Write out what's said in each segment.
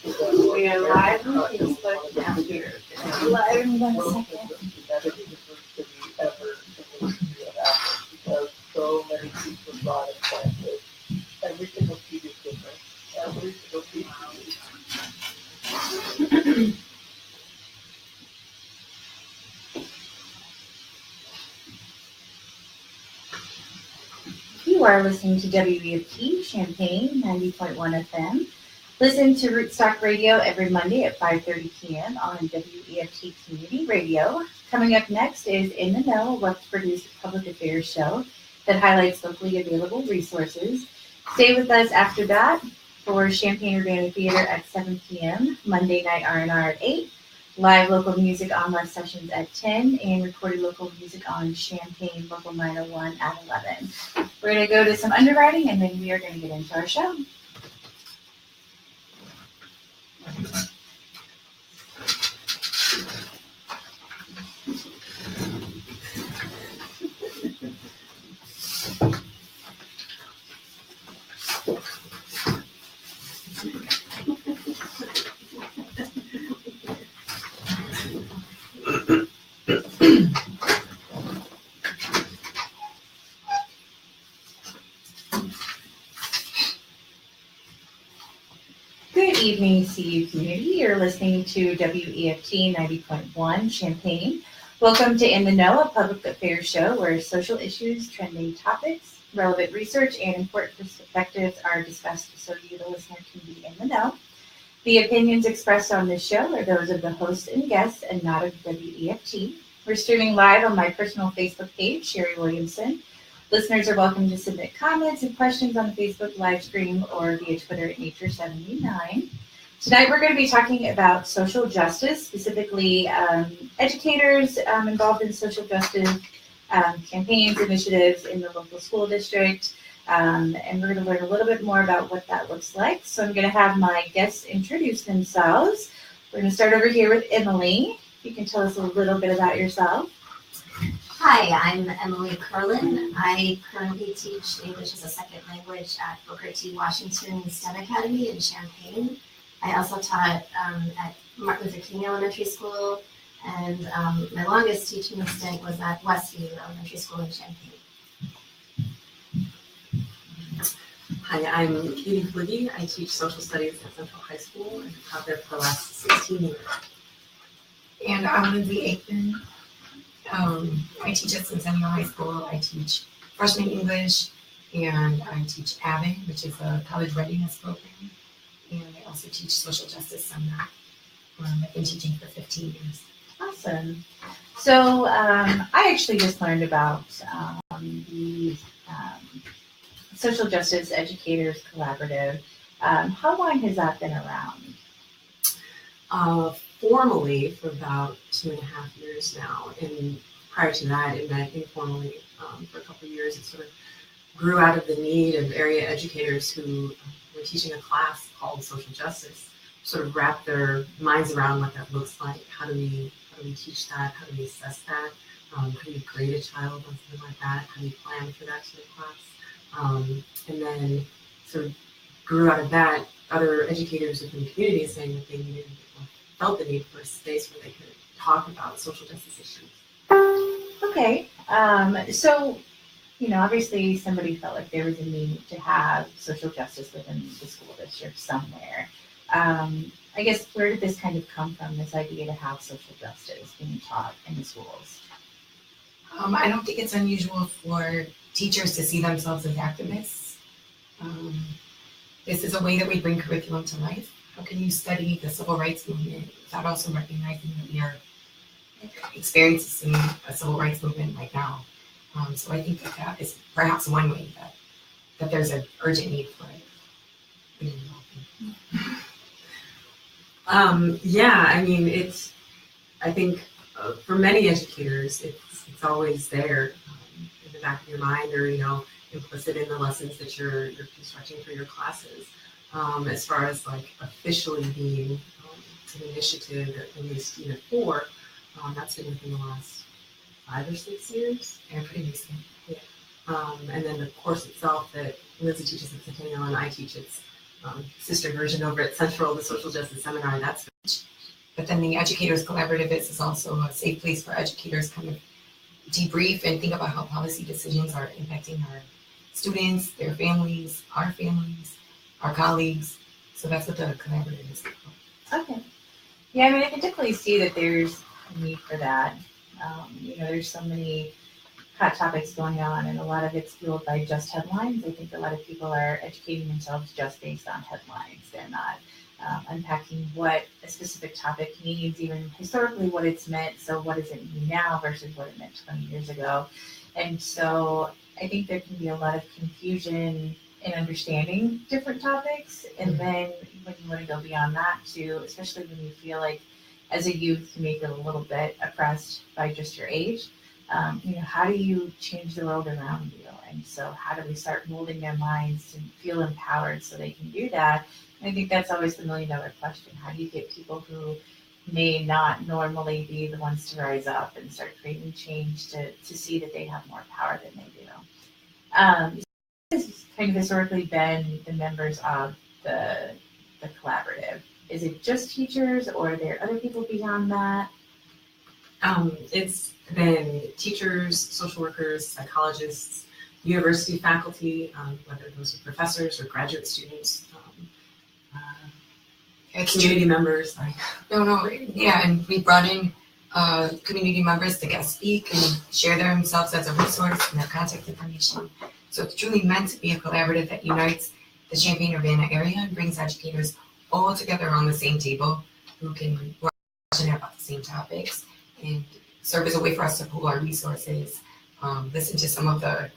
We are live on Facebook now. Live in 1 second. Because so many people brought it planted. Every single seed is different. Every single seed is You are listening to WEFT Champaign 90.1 FM. Listen to Rootstock Radio every Monday at 5:30 p.m. on WEFT Community Radio. Coming up next is In the Know, a West-produced public affairs show that highlights locally available resources. Stay with us after that for Champaign Urbana Theater at 7 p.m., Monday night R&R at 8, live local music on Live Sessions at 10, and recorded local music on Champaign Local 901 at 11. We're going to go to some underwriting, and then we are going to get into our show. Good evening, CU community. You're listening to WEFT 90.1 Champaign. Welcome to In the Know, a public affairs show where social issues, trending topics, relevant research, and important perspectives are discussed so you, the listener, can be in the know. The opinions expressed on this show are those of the host and guests and not of WEFT. We're streaming live on my personal Facebook page, Sherry Williamson. Listeners are welcome to submit comments and questions on the Facebook live stream or via Twitter at Nature79. Tonight we're going to be talking about social justice, specifically educators involved in social justice campaigns, initiatives in the local school district, and we're going to learn a little bit more about what that looks like. So I'm going to have my guests introduce themselves. We're going to start over here with Emily. You can tell us a little bit about yourself. Hi, I'm Emily Kerlin. I currently teach English as a second language at Booker T. Washington STEM Academy in Champaign. I also taught at Martin Luther King Elementary School, and my longest teaching stint was at Westview Elementary School in Champaign. Hi, I'm Katie Flugge. I teach social studies at Central High School and I've taught there for the last 16 years. And I'm Lindsay Aikman. I teach at Centennial High School. I teach freshman English, and I teach AVIN, which is a college readiness program. And I also teach social justice seminar. I've been teaching for 15 years. Awesome. So I actually just learned about the Social Justice Educators Collaborative. How long has that been around? Formally for about 2.5 years now, and prior to that it met informally for a couple of years. It sort of grew out of the need of area educators who were teaching a class called social justice, sort of wrap their minds around what that looks like. How do we teach that? How do we assess that? How do you grade a child on something like that? How do you plan for that sort of class? And then sort of grew out of that other educators within the community saying that they felt the need for a space where they could talk about social justice issues. Okay. So, obviously somebody felt like there was a need to have social justice within the school district somewhere. I guess where did this kind of come from, this idea to have social justice being taught in the schools? I don't think it's unusual for teachers to see themselves as activists. This is a way that we bring curriculum to life. How can you study the civil rights movement without also recognizing that we are experiencing a civil rights movement right now? So I think that is perhaps one way that there's an urgent need for it being involved. Yeah, I mean, I think for many educators, it's always there in the back of your mind, or implicit in the lessons that you're constructing for your classes. As far as like officially being an initiative, at least Unit 4, that's been within the last 5 or 6 years. And pretty recent. Yeah. And then the course itself that Lindsay teaches at Centennial and I teach, it's sister version over at Central, the Social Justice Seminar. But then the Educators Collaborative is also a safe place for educators kind of debrief and think about how policy decisions are impacting our students, their families, our colleagues. So that's what the collaborative is about. Okay. Yeah, I mean, I can definitely see that there's a need for that. There's so many hot topics going on, and a lot of it's fueled by just headlines. I think a lot of people are educating themselves just based on headlines. They're not unpacking what a specific topic means, even historically what it's meant. So what does it mean now versus what it meant 20 years ago? And so I think there can be a lot of confusion in understanding different topics. And then when you want to go beyond that too, especially when you feel like as a youth, you may feel a little bit oppressed by just your age. How do you change the world around you? And so how do we start molding their minds to feel empowered so they can do that? And I think that's always the $1 million question. How do you get people who may not normally be the ones to rise up and start creating change to see that they have more power than they do? This has kind of historically been the members of the collaborative. Is it just teachers, or are there other people beyond that? It's been teachers, social workers, psychologists, university faculty, whether those are professors or graduate students, community members. And we brought in community members to guest speak and share themselves as a resource and their contact information. So it's truly meant to be a collaborative that unites the Champaign-Urbana area and brings educators all together on the same table who are passionate about the same topics and serve as a way for us to pool our resources, listen to some of the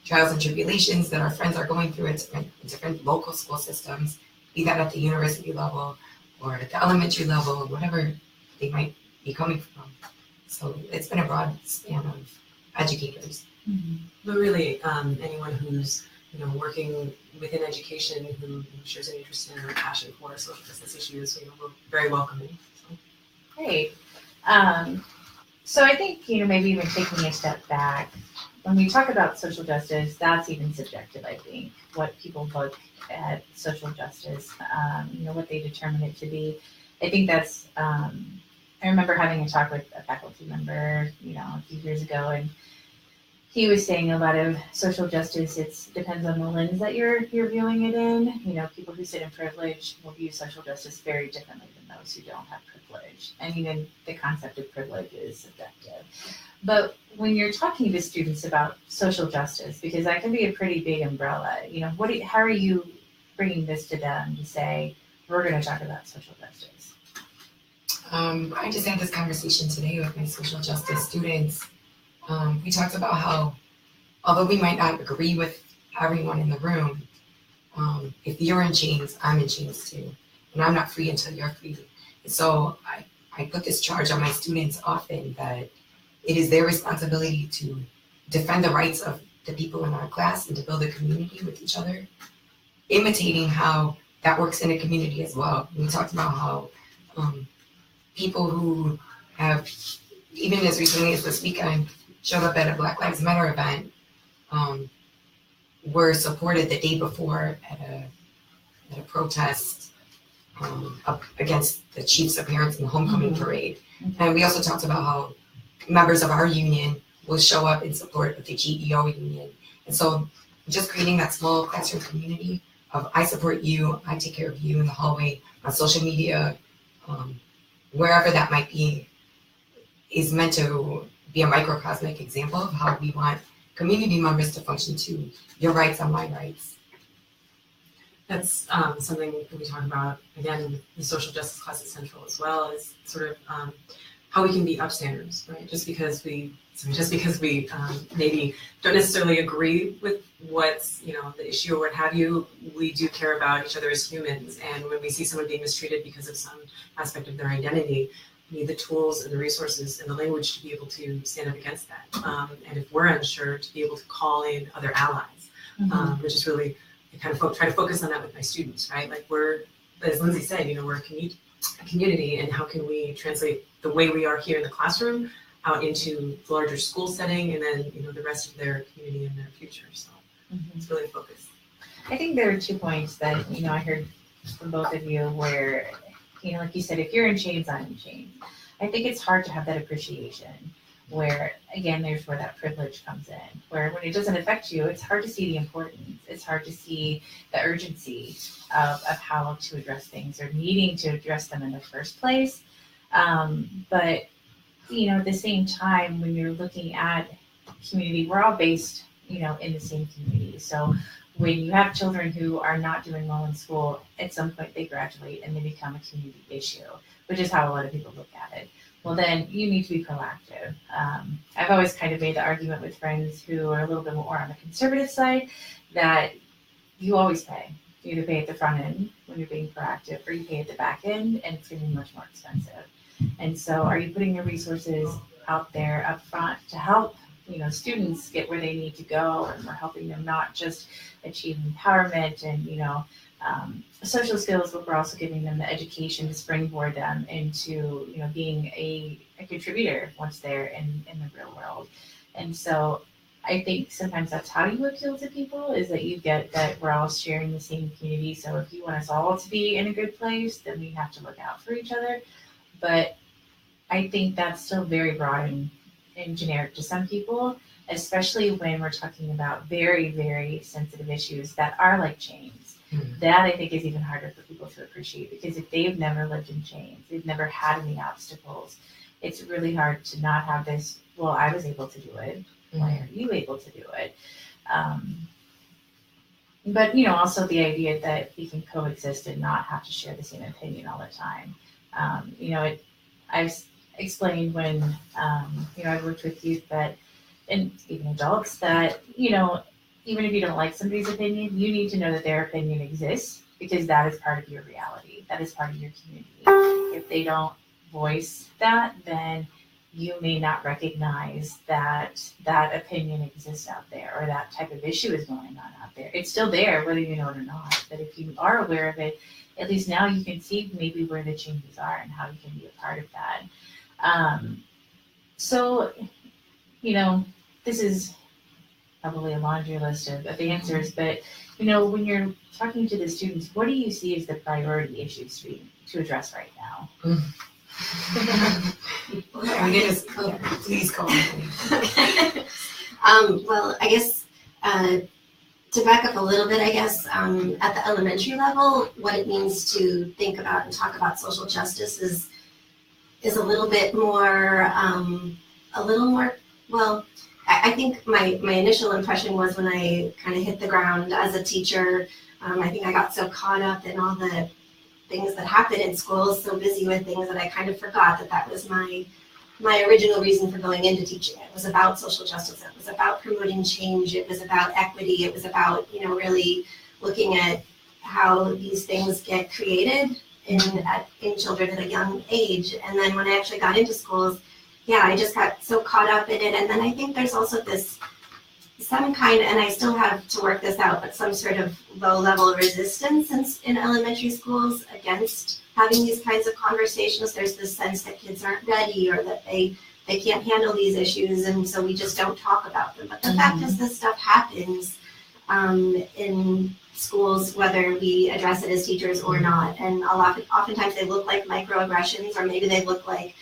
trials and tribulations that our friends are going through at different local school systems, be that at the university level or at the elementary level, or whatever they might be coming from. So it's been a broad span of educators. Mm-hmm. But really, anyone who's working within education who shares an interest in or passion for social justice issues, we're very welcoming. So. Great. So I think, maybe even taking a step back, when we talk about social justice, that's even subjective, I think, what people look at social justice, what they determine it to be. I think that's, I remember having a talk with a faculty member, a few years ago, and he was saying a lot of social justice, it depends on the lens that you're viewing it in. People who sit in privilege will view social justice very differently than those who don't have privilege. And even the concept of privilege is subjective. But when you're talking to students about social justice, because that can be a pretty big umbrella, how are you bringing this to them to say, we're going to talk about social justice? I just had this conversation today with my social justice students. We talked about how, although we might not agree with everyone in the room, if you're in chains, I'm in chains too. And I'm not free until you're free. And so I put this charge on my students often that it is their responsibility to defend the rights of the people in our class and to build a community with each other, imitating how that works in a community as well. We talked about how people who have, even as recently as this weekend, showed up at a Black Lives Matter event, were supported the day before at a protest up against the chief's appearance in the homecoming parade. And we also talked about how members of our union will show up in support of the GEO union. And so just creating that small classroom community of I support you, I take care of you in the hallway, on social media, wherever that might be, is meant to be a microcosmic example of how we want community members to function too. Your rights are my rights. That's something that we talk about, again, in the social justice class at Central as well, is sort of how we can be upstanders, right? Just because we maybe don't necessarily agree with what's, the issue or what have you, we do care about each other as humans. And when we see someone being mistreated because of some aspect of their identity, we need the tools and the resources and the language to be able to stand up against that. And if we're unsure, to be able to call in other allies, which is really, I kind of try to focus on that with my students, right? Like we're, as Lindsay said, we're a community, and how can we translate the way we are here in the classroom out into the larger school setting, and then, the rest of their community and their future. So it's really focused. I think there are 2 points that, I heard from both of you where, like you said, if you're in chains, I'm in chains. I think it's hard to have that appreciation where, again, there's where that privilege comes in, where when it doesn't affect you, it's hard to see the importance. It's hard to see the urgency of how to address things or needing to address them in the first place. But, at the same time, when you're looking at community, we're all based, in the same community. So when you have children who are not doing well in school, at some point they graduate and they become a community issue, which is how a lot of people look at it. Well, then you need to be proactive. I've always kind of made the argument with friends who are a little bit more on the conservative side that you always pay. You either pay at the front end when you're being proactive or you pay at the back end, and it's going to be much more expensive. And so are you putting your resources out there up front to help students get where they need to go, and we're helping them not just achieve empowerment and social skills, but we're also giving them the education to springboard them into being a contributor once they're in the real world. And so I think sometimes that's how you appeal to people, is that you get that we're all sharing the same community. So if you want us all to be in a good place, then we have to look out for each other. But I think that's still very broad and generic to some people, especially when we're talking about very, very sensitive issues that are like chains. Mm-hmm. That I think is even harder for people to appreciate, because if they've never lived in chains, they've never had any obstacles, it's really hard to not have this, well, I was able to do it. Mm-hmm. Why are you able to do it? But also the idea that we can coexist and not have to share the same opinion all the time. I've explained when, I've worked with youth that, and even adults, that, even if you don't like somebody's opinion, you need to know that their opinion exists, because that is part of your reality. That is part of your community. If they don't voice that, then you may not recognize that that opinion exists out there, or that type of issue is going on out there. It's still there, whether you know it or not. But if you are aware of it, at least now you can see maybe where the changes are and how you can be a part of that. So, this is probably a laundry list of answers, but, when you're talking to the students, what do you see as the priority issues to address right now? Please call me. Okay. Well, I guess to back up a little bit, at the elementary level, what it means to think about and talk about social justice is a little bit more, well, I think my initial impression was when I kind of hit the ground as a teacher, I think I got so caught up in all the things that happen in schools, so busy with things, that I kind of forgot that was my original reason for going into teaching. It was about social justice. It was about promoting change. It was about equity. It was about, really looking at how these things get created in children at a young age. And then when I actually got into schools, I just got so caught up in it. And then I think there's also some kind, and I still have to work this out, but some sort of low-level resistance in elementary schools against having these kinds of conversations. There's this sense that kids aren't ready, or that they can't handle these issues, and so we just don't talk about them. But the fact is, this stuff happens in schools, whether we address it as teachers or not. And oftentimes they look like microaggressions, or maybe they look like,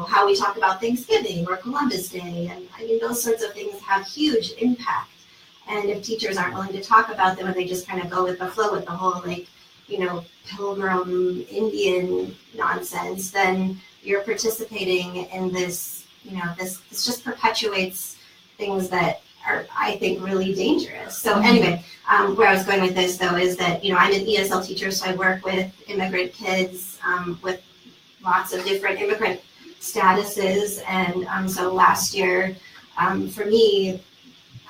how we talk about Thanksgiving or Columbus Day. And those sorts of things have huge impact. And if teachers aren't willing to talk about them, and they just kind of go with the flow with the whole, Pilgrim Indian nonsense, then you're participating in this, this just perpetuates things that are, I think, really dangerous. So anyway, where I was going with this, though, is that, I'm an ESL teacher, so I work with immigrant kids with lots of different immigrant statuses. And so last year, for me,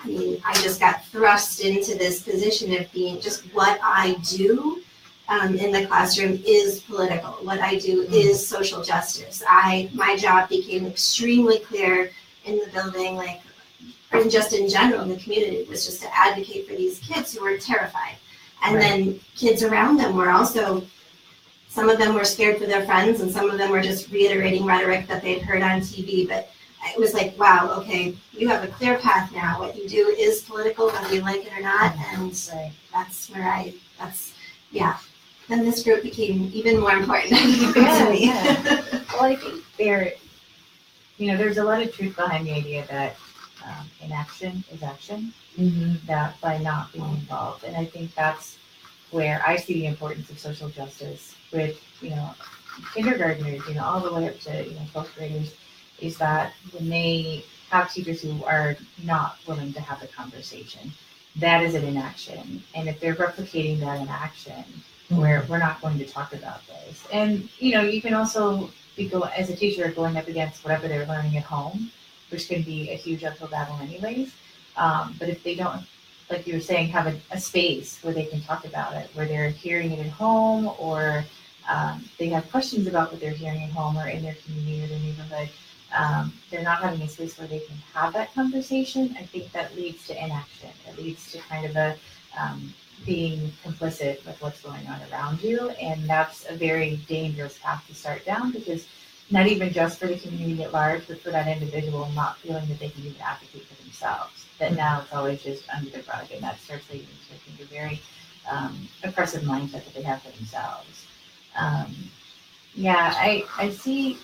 I just got thrust into this position of being just what I do in the classroom is political. What I do is social justice. My job became extremely clear in the building, and just in general in the community, was just to advocate for these kids who were terrified. And then kids around them were also, some of them were scared for their friends, and some of them were just reiterating rhetoric that they'd heard on TV. But it was like, wow, okay, you have a clear path now. What you do is political, whether you like it or not, and that's where then this group became even more important to me. Well, I think there's a lot of truth behind the idea that inaction is action, that by not being involved. And I think that's where I see the importance of social justice with, kindergartners, all the way up to, 12th graders, is that when they have teachers who are not willing to have the conversation, that is an inaction. And if they're replicating that in action, where we're not going to talk about this. And, you can also as a teacher going up against whatever they're learning at home, which can be a huge uphill battle anyways. But if they don't, like you were saying, have a space where they can talk about it, where they're hearing it at home, or they have questions about what they're hearing at home or in their community or their neighborhood, they're not having a space where they can have that conversation. I think that leads to inaction. It leads to kind of a being complicit with what's going on around you. And that's a very dangerous path to start down, because not even just for the community at large, but for that individual not feeling that they can even advocate for themselves. That now it's always just under the rug, and that starts leading to, I think, a very oppressive mindset that they have for themselves. I see,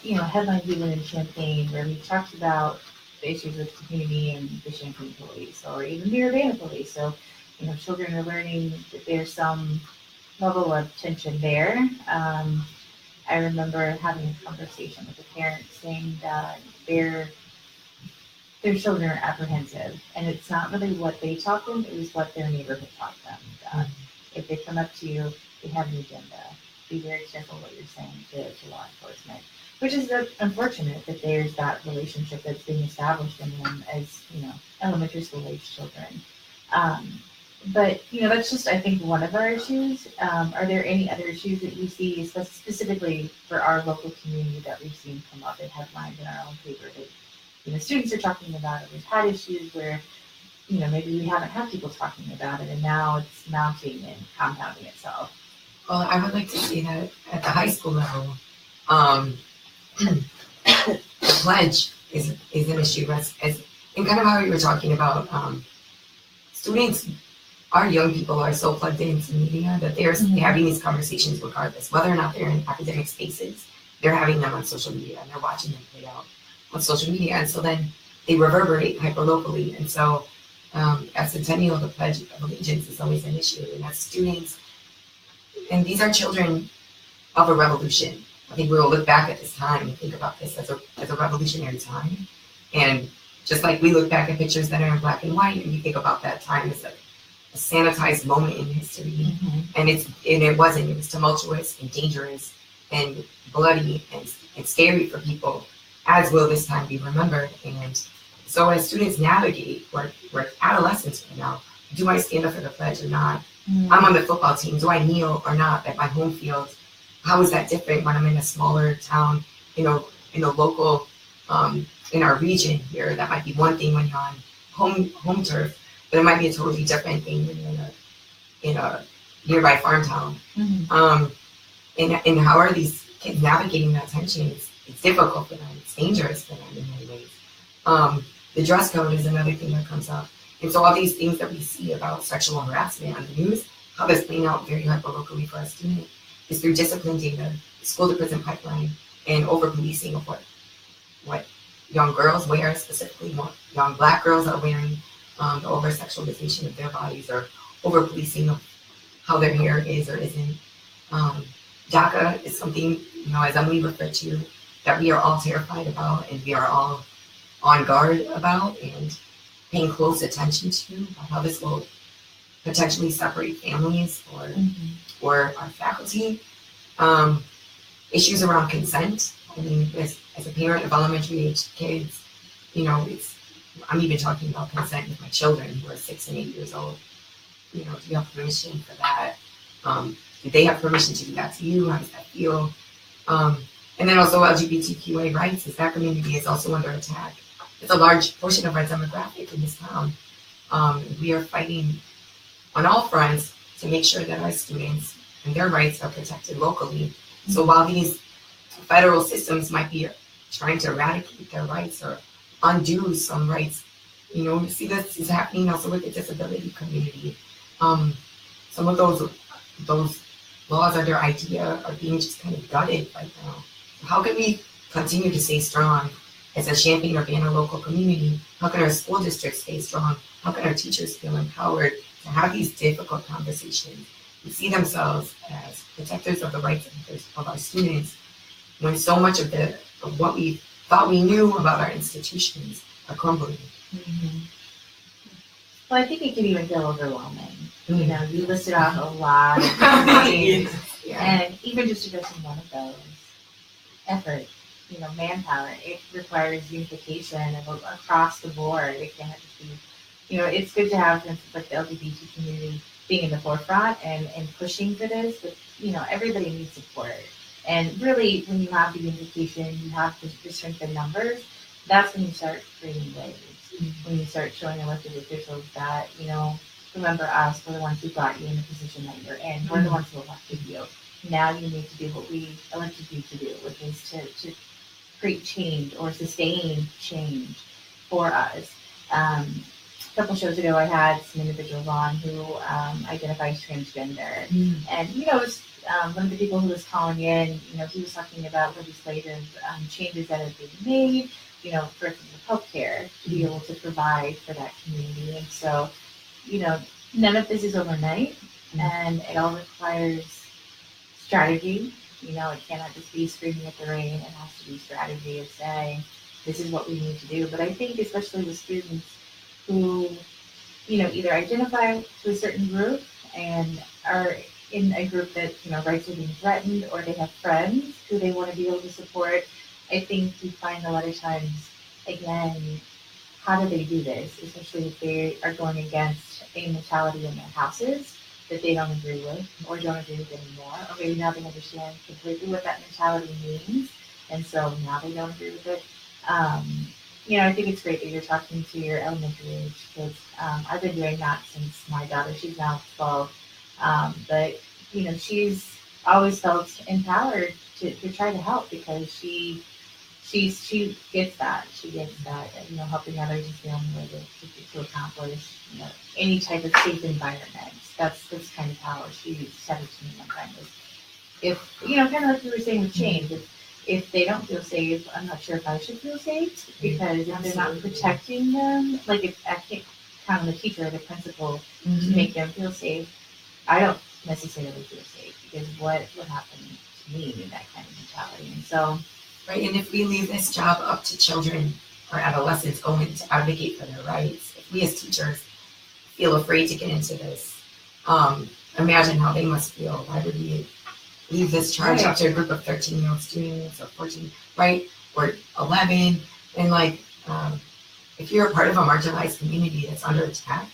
headlines even in Champaign where we talked about the issues with the community and the Champaign police, or even the Urbana police. So, children are learning that there's some level of tension there. I remember having a conversation with a parent saying that their children are apprehensive, and it's not really what they taught them, it was what their neighborhood taught them. That if they come up to you, they have an agenda. Be very careful what you're saying to law enforcement, which is unfortunate that there's that relationship that's being established in them as, elementary school age children. But, that's just, I think, one of our issues. Are there any other issues that you see specifically for our local community that we've seen come up in headlines in our own paper that, students are talking about, or we've had issues where, maybe we haven't had people talking about it, and now it's mounting and compounding itself? Well, I would like to say that at the high school level, the pledge is an issue, as and kind of how you were talking about students. Our young people are so plugged into media that they're having these conversations regardless, whether or not they're in academic spaces. They're having them on social media, and they're watching them play out on social media, and so then they reverberate hyper-locally. And so at Centennial, the Pledge of Allegiance is always an issue, and as students, and these are children of a revolution. I think we'll look back at this time and think about this as a revolutionary time. And just like we look back at pictures that are in black and white, and we think about that time as a sanitized moment in history, and it wasn't. It was tumultuous and dangerous and bloody and scary for people, as will this time be remembered. And so as students navigate, we're adolescents right now. Do I stand up for the pledge or not? I'm on the football team. Do I kneel or not at my home field? How is that different when I'm in a smaller town, in a local, in our region here? That might be one thing when you're on home turf, but it might be a totally different thing when you're in a nearby farm town. And how are these kids navigating that tension? It's difficult for them. It's dangerous for them in many ways. The dress code is another thing that comes up. And so all these things that we see about sexual harassment on the news, how that's playing out very hyper-locally for our students is through discipline data, school-to-prison pipeline, and over-policing of what young girls wear, specifically what young Black girls are wearing, the over-sexualization of their bodies, or over-policing of how their hair is or isn't. DACA is something, as Emily referred to, that we are all terrified about, and we are all on guard about, and paying close attention to how this will potentially separate families or our faculty. Issues around consent. I mean, as a parent of elementary age kids, I'm even talking about consent with my children who are 6 and 8 years old. Do you have permission for that? Do they have permission to do that to you? How does that feel? And then also LGBTQA rights, as that community is also under attack. It's a large portion of our demographic in this town. We are fighting on all fronts to make sure that our students and their rights are protected locally. So while these federal systems might be trying to eradicate their rights or undo some rights. You know, you see this is happening also with the disability community. Some of those laws under IDEA are being just kind of gutted right now. How can we continue to stay strong as a Champaign Urbana local community? How can our school districts stay strong? How can our teachers feel empowered to have these difficult conversations and see themselves as protectors of the rights of our students when so much of what we thought we knew about our institutions are crumbling? Mm-hmm. Well, I think it can even feel overwhelming. You know, you listed off a lot of things, and even just addressing one of those, effort, you know, manpower, it requires unification across the board. It can't just be, you know, it's good to have, for instance, like the LGBT community being in the forefront and pushing for this, but, you know, everybody needs support. And really, when you have the unification, you have the strength in numbers, that's when you start creating waves. When you start showing elected officials that, you know, remember us, we're the ones who got you in the position that you're in. We're the ones who elected you. Now you need to do what we elected you to do, which is to create change or sustain change for us. A couple shows ago, I had some individuals on who identifies transgender. And, you know, it was, one of the people who was calling in, you know, he was talking about legislative changes that have been made, you know, for healthcare to be able to provide for that community. And so, you know, none of this is overnight, and it all requires strategy. You know, it cannot just be screaming at the rain. It has to be strategy of saying, this is what we need to do. But I think especially with students who, you know, either identify to a certain group and are in a group that, you know, rights are being threatened, or they have friends who they want to be able to support, I think we find a lot of times, again, how do they do this, especially if they are going against a mentality in their houses that they don't agree with or don't agree with anymore, or maybe now they understand completely what that mentality means, and so now they don't agree with it. You know, I think it's great that you're talking to your elementary age kids. I've been doing that since my daughter, she's now 12, but, you know, she's always felt empowered to try to help because she gets that. She gets that, you know, helping others is the only way to accomplish, you know, any type of safe environment. That's kind of how she said it to me one time. If, you know, kind of like you were saying with change, if they don't feel safe, I'm not sure if I should feel safe, because if they're not protecting them, like if I can't count on the teacher or the principal to make them feel safe, I don't necessarily feel safe, because what happened to me in that kind of mentality. And so, right, and if we leave this job up to children or adolescents going to advocate for their rights, if we as teachers feel afraid to get into this, imagine how they must feel. Why would we leave this charge up to a group of 13-year-old students or 14, right, or 11? And like, if you're a part of a marginalized community that's under attack,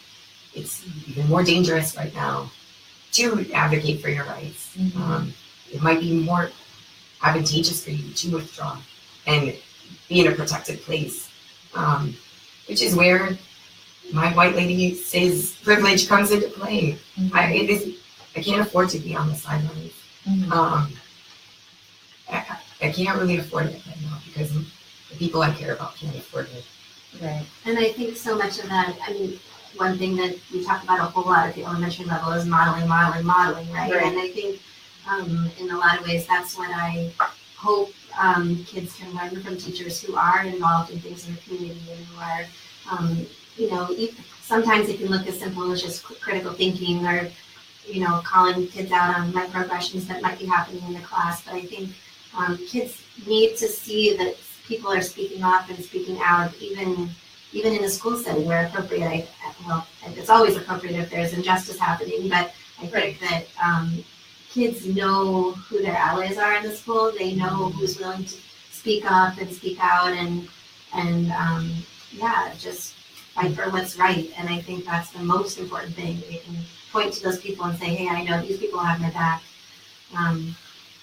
it's even more dangerous right now to advocate for your rights. It might be more advantageous for you to withdraw and be in a protected place, which is where my white lady says privilege comes into play. I can't afford to be on the sidelines. I can't really afford it right now because the people I care about can't afford it. Right. And I think so much of that, I mean, one thing that we talk about a whole lot at the elementary level is modeling, right? And I think in a lot of ways, that's what I hope kids can learn from teachers who are involved in things in the community and who are, you know, sometimes it can look as simple as just critical thinking or, you know, calling kids out on microaggressions that might be happening in the class. But I think kids need to see that people are speaking up and speaking out, even in a school setting where appropriate. Well, it's always appropriate if there's injustice happening, but I think that kids know who their allies are in the school. They know who's willing to speak up and speak out and just fight for what's right. And I think that's the most important thing. They can point to those people and say, hey, I know these people have my back.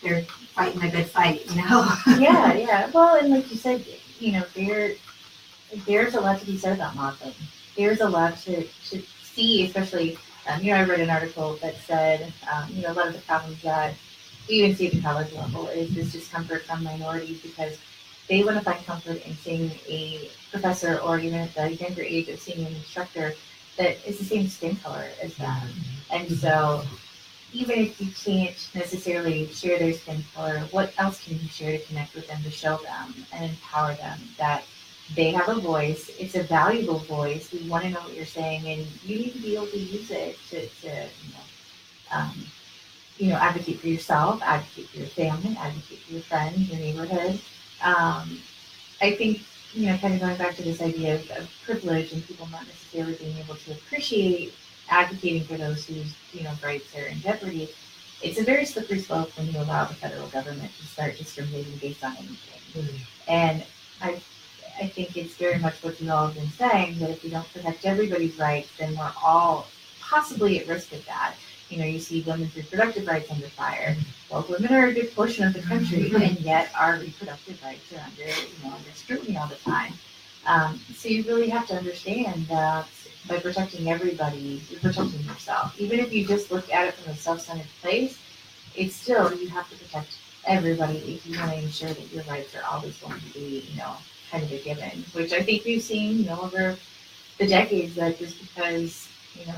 They're fighting a good fight, you know? Yeah. Well, and like you said, you know, there's a lot to be said about modeling. There's a lot to see, especially, you know, I read an article that said, you know, a lot of the problems that we even see at the college level is this discomfort from minorities because they want to find comfort in seeing a professor, or even at the younger age of seeing an instructor that is the same skin color as them. And so even if you can't necessarily share their skin color, what else can you share to connect with them, to show them and empower them that they have a voice? It's a valuable voice. We want to know what you're saying, and you need to be able to use it to advocate for yourself, advocate for your family, advocate for your friends, your neighborhood. I think, kind of going back to this idea of privilege and people not necessarily being able to appreciate advocating for those whose, rights are in jeopardy, it's a very slippery slope when you allow the federal government to start discriminating based on anything. Mm-hmm. And I think it's very much what you all have been saying, that if we don't protect everybody's rights, then we're all possibly at risk of that. You see women's reproductive rights under fire. Well, women are a good portion of the country, and yet our reproductive rights are under scrutiny all the time. So you really have to understand that by protecting everybody, you're protecting yourself. Even if you just look at it from a self-centered place, it's still, you have to protect everybody if you want to ensure that your rights are always going to be, kind of a given, which I think we've seen, over the decades, that just because,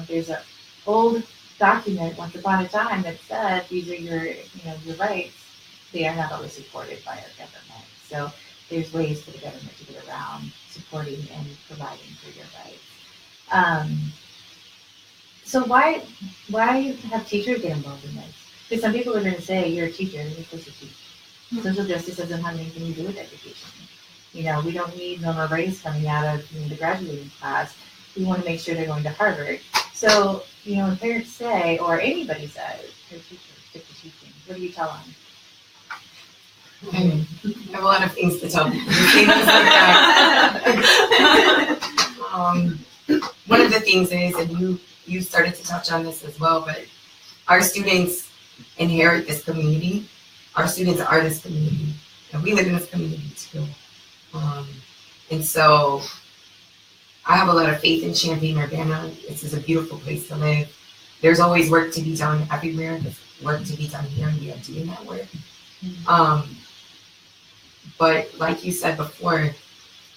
there's an old document once upon a time that said these are your rights, they are not always supported by our government. So there's ways for the government to get around supporting and providing for your rights. So why have teachers get involved in this? Because some people are going to say, you're a teacher, you're supposed to teach. Social justice doesn't have anything to do with education. We don't need Noma Rays coming out of the graduating class. We want to make sure they're going to Harvard. So, when parents say, or anybody says, your teacher, stick to teaching, what do you tell them? I have a lot of things to tell people. One of the things is, and you started to touch on this as well, but our students inherit this community. Our students are this community, and we live in this community too. And so I have a lot of faith in Champaign-Urbana. This is a beautiful place to live. There's always work to be done everywhere. There's work to be done here, and we are doing that work. But like you said before,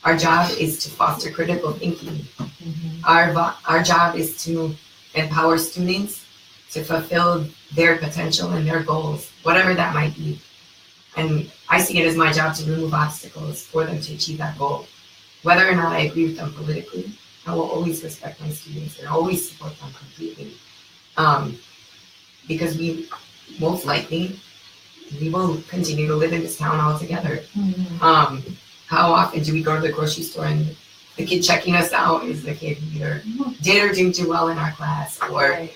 our job is to foster critical thinking. Our job is to empower students to fulfill their potential and their goals, whatever that might be. And I see it as my job to remove obstacles for them to achieve that goal. Whether or not I agree with them politically, I will always respect my students and always support them completely. Because we most likely, we will continue to live in this town all together. How often do we go to the grocery store and the kid checking us out is the kid who either did or didn't do well in our class, or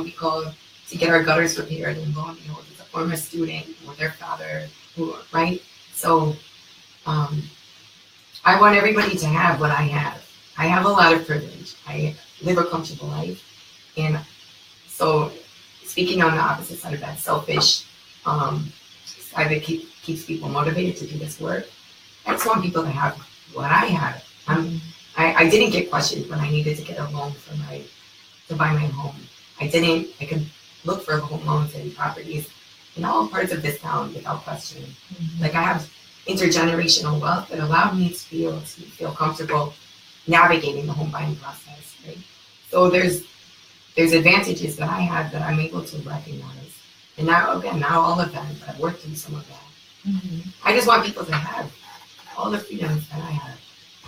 we call to get our gutters repaired, and it's a former student or their father, right? So I want everybody to have what I have. I have a lot of privilege. I live a comfortable life. And so speaking on the opposite side of that selfish side that keeps people motivated to do this work, I just want people to have what I have. I didn't get questioned when I needed to get a loan to buy my home. I could look for home loans and properties in all parts of this town without question. Like, I have intergenerational wealth that allowed me to be able to feel comfortable navigating the home buying process, right? So there's advantages that I have that I'm able to recognize. And now all of them, I've worked through some of that. I just want people to have all the freedoms that I have.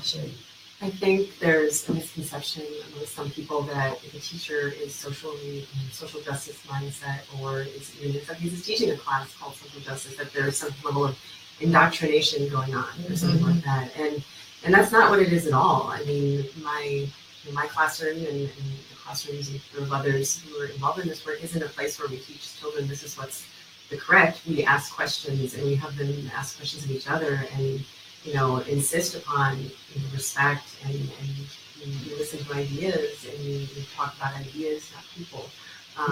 Sure. I think there's a misconception with some people that if a teacher is social justice mindset, or is he's teaching a class called social justice, that there's some level of indoctrination going on or something like that. And that's not what it is at all. I mean, my classroom and the classrooms of others who are involved in this work isn't a place where we teach children this is what's the correct. We ask questions, and we have them ask questions of each other, and insist upon respect, and you listen to ideas, and you talk about ideas, not people.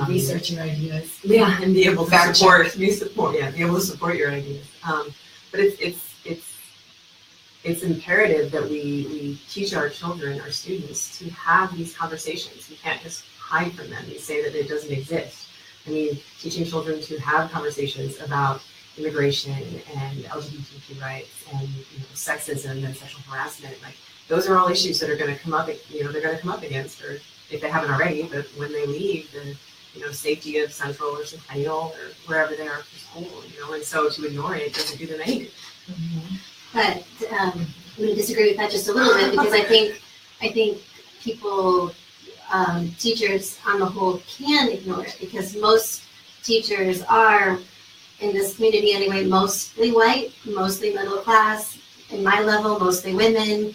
Research your ideas. Yeah, and be able to support your ideas. But it's imperative that we teach our children, our students, to have these conversations. We can't just hide from them and say that it doesn't exist. I mean, teaching children to have conversations about immigration and LGBTQ rights and sexism and sexual harassment. Like those are all issues that are going to come up. They're going to come up against, or if they haven't already. But when they leave, the safety of Central or Centennial or wherever they are for school. And so to ignore it doesn't do them any good. Mm-hmm. But I'm going to disagree with that just a little bit because I think people, teachers on the whole, can ignore it because most teachers are, in this community anyway, mostly white, mostly middle class, in my level, mostly women.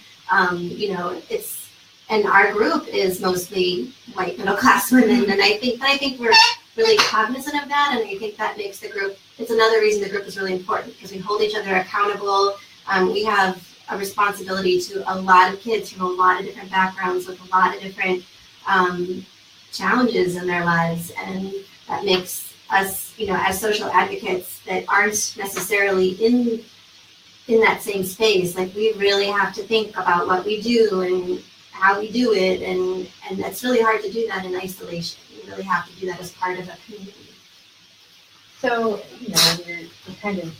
And our group is mostly white middle class women, and I think we're really cognizant of that, and I think that makes the group. It's another reason the group is really important because we hold each other accountable. We have a responsibility to a lot of kids from a lot of different backgrounds with a lot of different challenges in their lives, and that makes us, as social advocates that aren't necessarily in that same space, like we really have to think about what we do and how we do it, and that's really hard to do that in isolation. You really have to do that as part of a community. So, we're kind of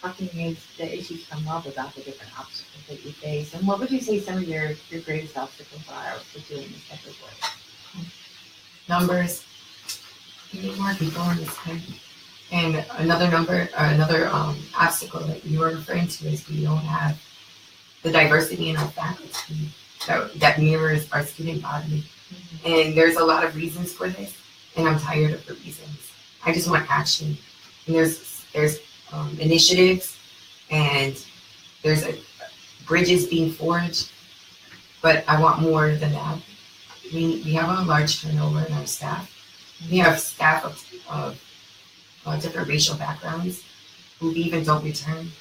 talking as the issues come up about the different obstacles that you face. And what would you say some of your greatest obstacles are for doing this type of work? Numbers. You need more people in this country. And another obstacle that you are referring to is we don't have the diversity in our faculty that mirrors our student body. Mm-hmm. And there's a lot of reasons for this, and I'm tired of the reasons. I just want action. And there's initiatives, and there's bridges being forged, but I want more than that. We have a large turnover in our staff. We have staff of different racial backgrounds who even don't return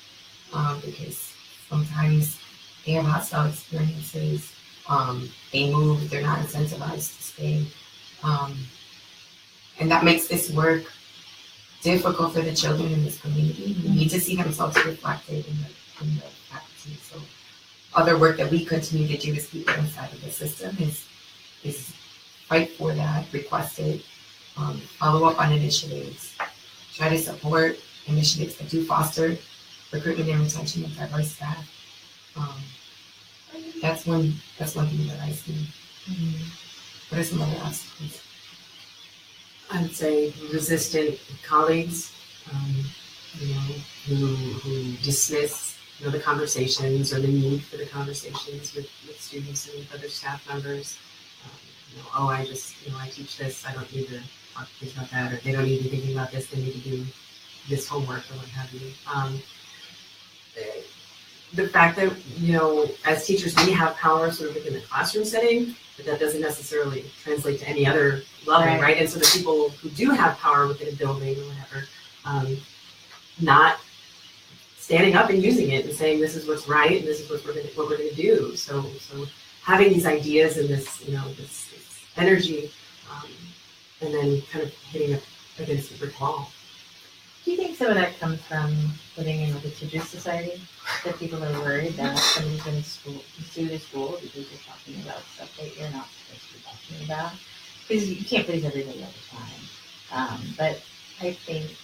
because sometimes they have hostile experiences. They move, they're not incentivized to stay. And that makes this work difficult for the children in this community who need to see themselves reflected in the faculty. So other work that we continue to do as people inside of the system is fight for that, request it, follow up on initiatives, try to support initiatives that do foster recruitment and retention of diverse staff. That's one thing that I see. Mm-hmm. What are some other obstacles? I would say resistant colleagues, who dismiss, the conversations or the need for the conversations with students and with other staff members. I teach this, I don't need to talk to kids about that, or they don't need to be thinking about this, they need to do this homework or what have you. The fact that, as teachers, we have power sort of within the classroom setting, but that doesn't necessarily translate to any other level, right? And so the people who do have power within a building or whatever, not standing up and using it and saying this is what's right and this is what we're going to do. So having these ideas and this, this energy, and then kind of hitting it against the brick wall. Do you think some of that comes from living in a litigious society? That people are worried that somebody's going to sue the school because you're talking about stuff that you're not supposed to be talking about? Because you can't please everybody all the time. But I think,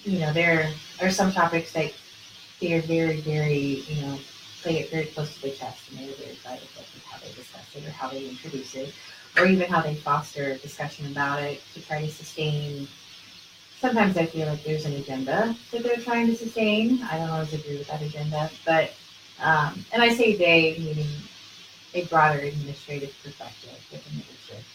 there are some topics that they are very, very, play it very close to the chest, and they're very private with how they discuss it or how they introduce it, or even how they foster discussion about it to try to sustain. Sometimes I feel like there's an agenda that they're trying to sustain. I don't always agree with that agenda, but, and I say they, meaning a broader administrative perspective within the district.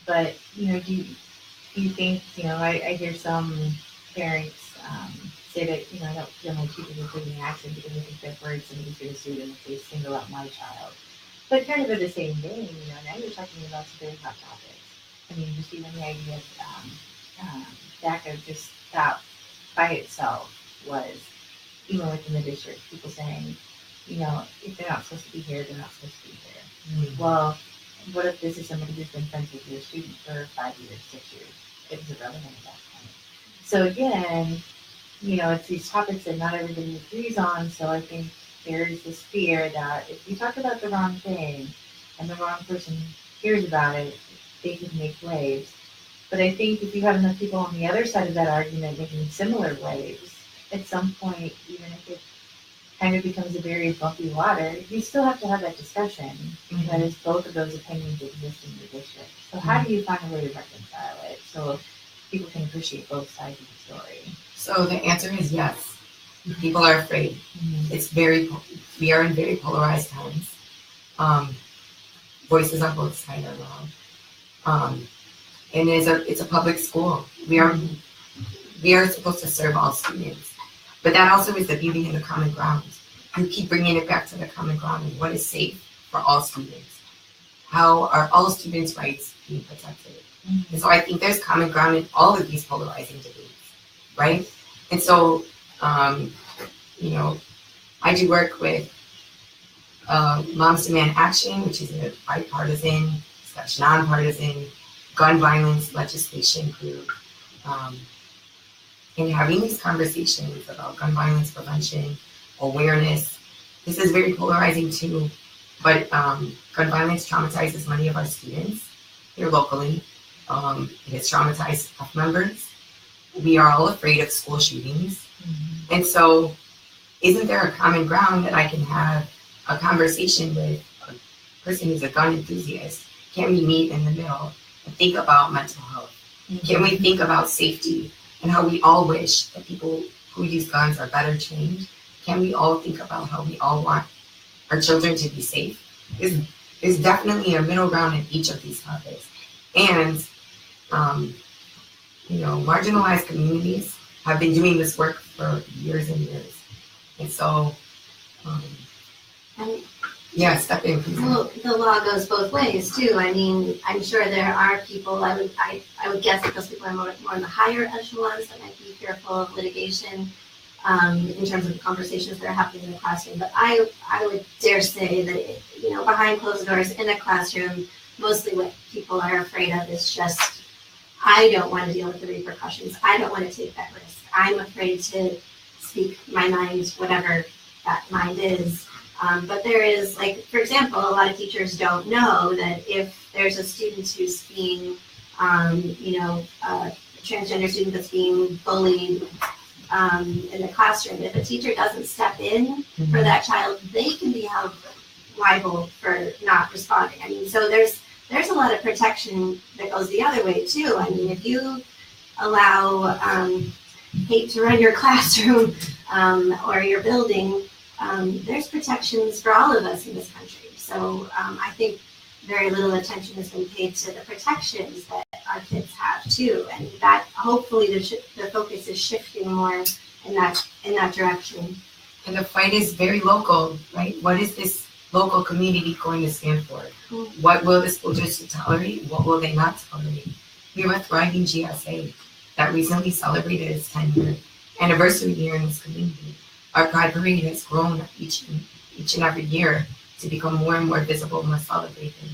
But, do you think, I hear some parents say that, I don't feel my teachers are taking action because I think they're worried somebody's going to sue them if they single out my child. But kind of in the same vein, now you're talking about some very hot topics. I mean, just even the idea of DACA, just that by itself was, even within the district, people saying, if they're not supposed to be here, they're not supposed to be here. Mm-hmm. Well, what if this is somebody who's been friends with your student for 5 years, 6 years? It's irrelevant at that point. So again, it's these topics that not everybody agrees on, so I think there's this fear that if you talk about the wrong thing and the wrong person hears about it, they could make waves. But I think if you have enough people on the other side of that argument making similar waves, at some point, even if it kind of becomes a very bumpy water, you still have to have that discussion because both of those opinions exist in your district. So how do you find a way to reconcile it so people can appreciate both sides of the story? So the answer is yes. People are afraid. We are in very polarized times. Voices on both sides are loud. And it's a public school. We are supposed to serve all students. But that also is the beauty in the common ground. You keep bringing it back to the common ground and what is safe for all students. How are all students' rights being protected? And so I think there's common ground in all of these polarizing debates, right? And so, I do work with Moms Demand Action, which is a bipartisan/nonpartisan gun violence legislation group. And having these conversations about gun violence prevention, awareness, this is very polarizing too, but gun violence traumatizes many of our students here locally. It has traumatized staff members. We are all afraid of school shootings. And so isn't there a common ground that I can have a conversation with a person who's a gun enthusiast? Can we meet in the middle and think about mental health? Can we think about safety and how we all wish that people who use guns are better trained? Can we all think about how we all want our children to be safe? There's definitely a middle ground in each of these topics. And, marginalized communities have been doing this work for years and years. And so, step in, please. Well, the law goes both ways too. I mean, I'm sure there are people. I would guess that those people are more in the higher echelons that might be fearful of litigation in terms of the conversations that are happening in the classroom. But I would dare say that behind closed doors in a classroom, mostly what people are afraid of is just, I don't want to deal with the repercussions. I don't want to take that risk. I'm afraid to speak my mind, whatever that mind is. But there is, for example, a lot of teachers don't know that if there's a student who's being, a transgender student that's being bullied in the classroom, if a teacher doesn't step in for that child, they can be held liable for not responding. I mean, so there's a lot of protection that goes the other way too. I mean, if you allow hate to run your classroom or your building, there's protections for all of us in this country. So I think very little attention has been paid to the protections that our kids have too, and that hopefully the focus is shifting more in that direction. And the fight is very local, right? What is this local community going to stand for? What will the school district tolerate? What will they not tolerate? We have a thriving GSA that recently celebrated its 10-year anniversary year in this community. Our Pride Parade has grown each and every year to become more and more visible and more celebrated.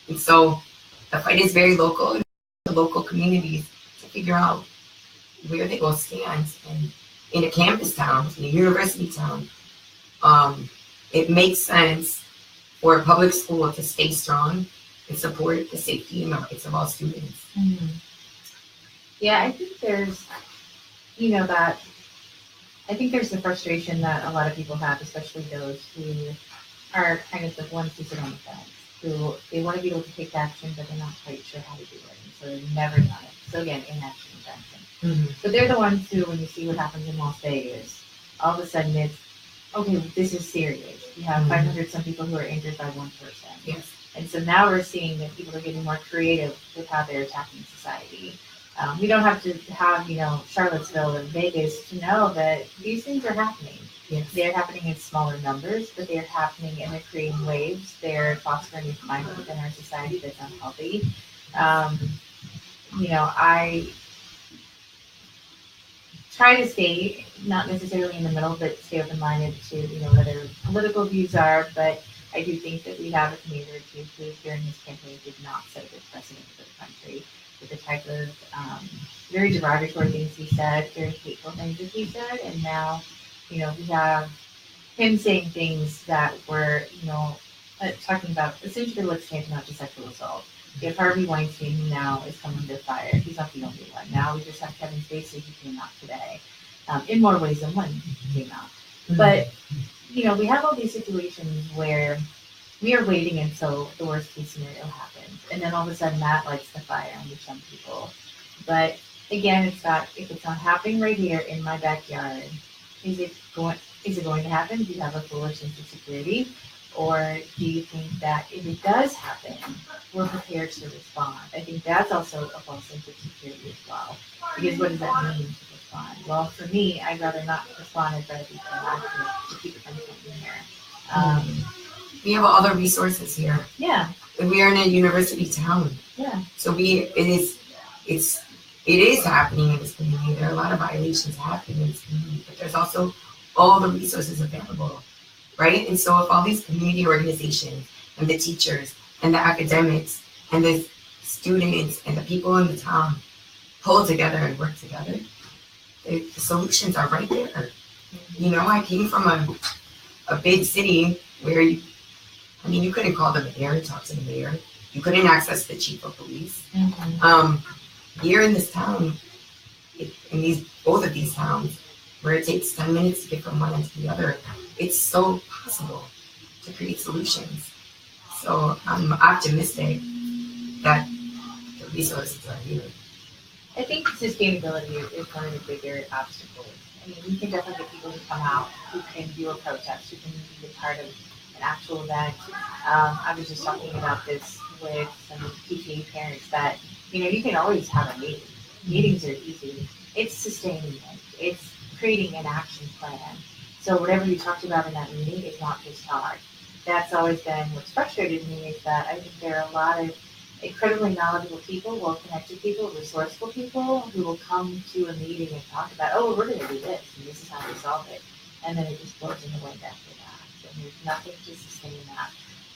And so the fight is very local, and the local communities to figure out where they will stand. And in a campus town, in a university town, it makes sense for a public school to stay strong and support the safety and the rights of all students. Yeah, I think there's, I think there's the frustration that a lot of people have, especially those who are kind of the ones who sit on the fence, who they want to be able to take action, but they're not quite sure how to do it, and so they've never done it. So again, inaction is action. But they're the ones who, when you see what happens in Las Vegas, all of a sudden it's, okay, this is serious. You have 500 some people who are injured by one person. Yes. And so now we're seeing that people are getting more creative with how they're attacking society. We don't have to have, Charlottesville and Vegas to know that these things are happening. Yes. They're happening in smaller numbers, but they're happening and they're creating waves. They're fostering a climate within our society that's unhealthy. I try to stay not necessarily in the middle, but stay open-minded to, what their political views are. But I do think that we have a commander or two who during his campaign did not set a good precedent for the country with the type of very derogatory things he said, very hateful things that he said. And now, we have him saying things that were, talking about essentially what's tantamount to sexual assault. If Harvey Weinstein now is coming to fire, he's not the only one. Now we just have Kevin Spacey who came out today, in more ways than one came out. But, we have all these situations where we are waiting until the worst case scenario happens. And then all of a sudden that lights the fire under some people. But again, if it's not happening right here in my backyard, is it going to happen? Do you have a fuller sense of security? Or do you think that if it does happen, we're prepared to respond? I think that's also a false sense of security as well. Because what does that mean to respond? Well, for me, I'd rather not respond. I'd rather be proactive to keep it from happening here. We have all the resources here. Yeah. And we are in a university town. Yeah. So it is happening in this community. There are a lot of violations happening in this community, but there's also all the resources available, right? And so if all these community organizations and the teachers and the academics and the students and the people in the town pull together and work together, the solutions are right there. I came from a big city where you couldn't call the mayor and talk to the mayor. You couldn't access the chief of police. Here in this town, both of these towns, where it takes 10 minutes to get from one end to the other, it's so possible to create solutions. So I'm optimistic that the resources are here. I think sustainability is one of the bigger obstacles. We can definitely get people to come out who can do a protest, who can be a part of an actual event. I was just talking about this with some PTA parents that, you can always have a meeting. Meetings are easy. It's sustaining it. It's creating an action plan. So whatever you talked about in that meeting is not just talk. That's always been what's frustrated me, is that I think there are a lot of incredibly knowledgeable people, well-connected people, resourceful people who will come to a meeting and talk about, we're going to do this, and this is how we solve it. And then it just blows in the wind after that. And there's nothing to sustain that.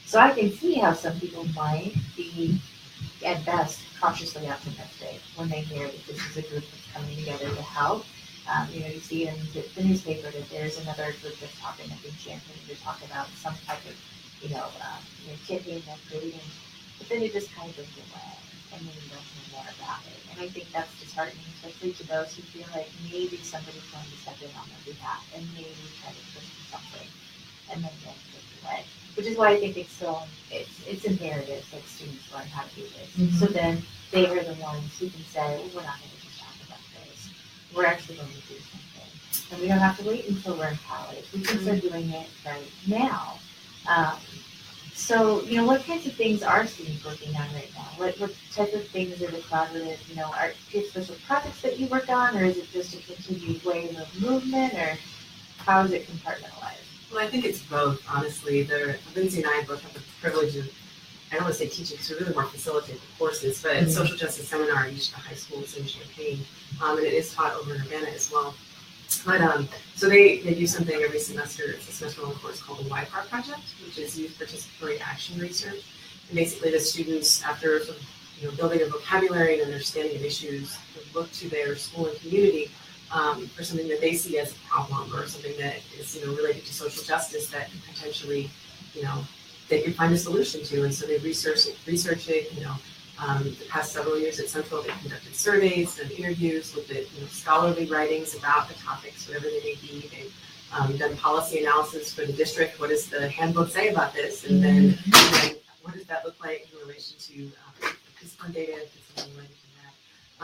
So I can see how some people might be, at best, cautiously optimistic when they hear that this is a group that's coming together to help. You see in the newspaper that there's another group that's talking, I think, Champaign, to talk about some type of, kitting and creating. But then it just kind of goes away, and then you don't know more about it. And I think that's disheartening, especially to those who feel like maybe somebody's going to step in on their behalf and maybe try to push something, and then get taken away. Which is why I think it's imperative that students learn how to do this. So then they are the ones who can say, we're not going to just talk about this. We're actually going to do something. And we don't have to wait until we're in college. We can start doing it right now. So, what kinds of things are students working on right now? What type of things are the collaborative, are there special projects that you work on, or is it just a continued wave of movement, or how is it compartmentalized? Well, I think it's both, honestly. Lindsay and I both have the privilege of, I don't want to say teaching, because we really more facilitate the courses, but social justice seminar at each of the high schools in Champaign, and it is taught over in Urbana as well. But so they do something every semester. It's a semester-long course called the YPAR Project, which is Youth Participatory Action Research. And basically, the students, after sort of, building a vocabulary and understanding of issues, look to their school and community for something that they see as a problem, or something that is related to social justice that can potentially they can find a solution to. And so they research it. The past several years at Central, they've conducted surveys and interviews, looked at scholarly writings about the topics, whatever they may be. They've done policy analysis for the district. What does the handbook say about this? And then what does that look like in relation to discipline data, something related to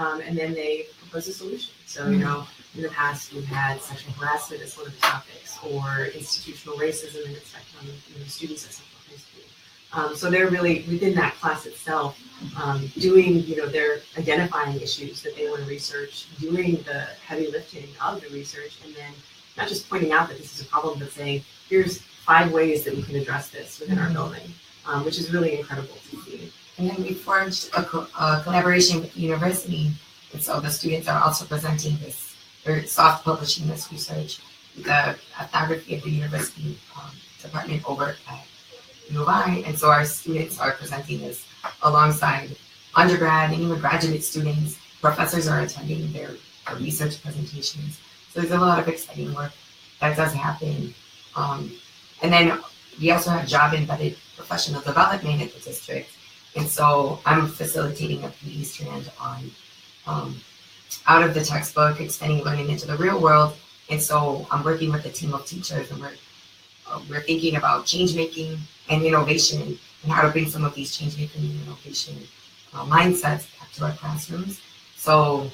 that? And then they propose a solution. So, in the past, we've had sexual harassment as one of the topics, or institutional racism and its effect on students at Central High School. So they're really, within that class itself, doing, they're identifying issues that they want to research, doing the heavy lifting of the research, and then not just pointing out that this is a problem, but saying, here's 5 ways that we can address this within our building, which is really incredible to see. And then we forged a collaboration with the university, and so the students are also presenting this, or soft publishing this research, the ethnography of the university department over at U of I, and so our students are presenting this alongside undergrad and even graduate students. Professors are attending their research presentations. So there's a lot of exciting work that does happen. And then we also have job-embedded professional development at the district. And so I'm facilitating a PE strand on out of the textbook, extending learning into the real world. And so I'm working with a team of teachers, and we're thinking about change making and innovation, and how to bring some of these change making and innovation mindsets back to our classrooms. So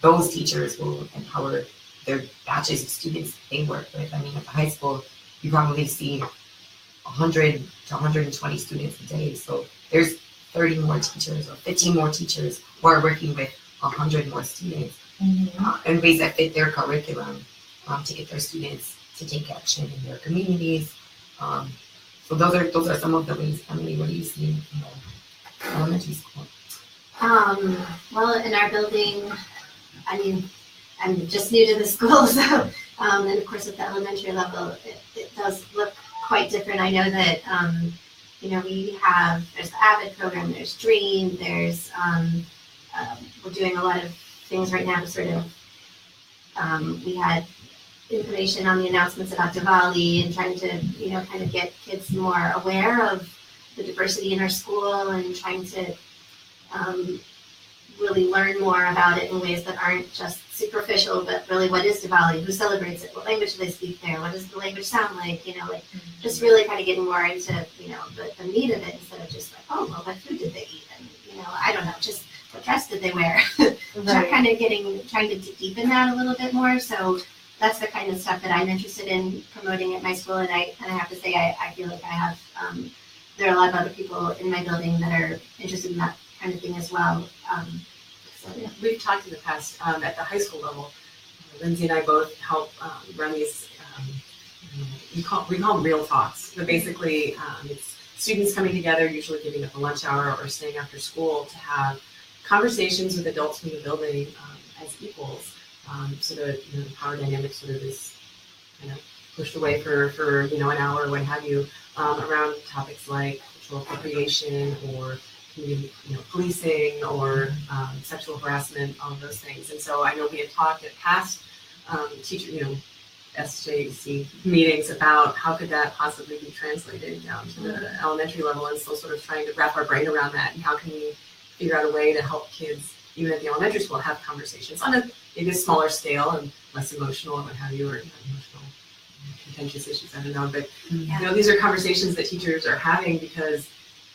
those teachers will empower their batches of students they work with. I mean, at the high school, you probably see 100 to 120 students a day. So there's 30 more teachers or 15 more teachers who are working with 100 more students in ways that fit their curriculum to get their students to take action in their communities. So those are some of the ways. Emily, what do you see in the elementary school? Well, in our building, I mean, I'm just new to the school, so and of course at the elementary level, it does look quite different. I know that there's the AVID program, there's DREAM, there's we're doing a lot of things right now to sort of we had information on the announcements about Diwali and trying to kind of get kids more aware of the diversity in our school, and trying to really learn more about it in ways that aren't just superficial, but really, what is Diwali? Who celebrates it? What language do they speak there? What does the language sound like? Just really kind of getting more into, the meat of it, instead of just like, oh, well, what food did they eat? And, I don't know, just what dress did they wear? Right. Kind of trying to deepen that a little bit more. So that's the kind of stuff that I'm interested in promoting at my school. And I have to say, I feel like I have, there are a lot of other people in my building that are interested in that kind of thing as well. We've talked in the past at the high school level. Lindsay and I both help run these. We call them real talks, but basically it's students coming together, usually giving up a lunch hour or staying after school to have conversations with adults from the building as equals. So that the power dynamic sort of is pushed away for an hour or what have you, around topics like cultural appropriation or policing or sexual harassment, all of those things. And so I know we had talked at past teacher, SJC meetings about how could that possibly be translated down to the elementary level, and still sort of trying to wrap our brain around that, and how can we figure out a way to help kids, even at the elementary school, have conversations on maybe a smaller scale and less emotional and what have you, or emotional contentious issues, I don't know. But these are conversations that teachers are having because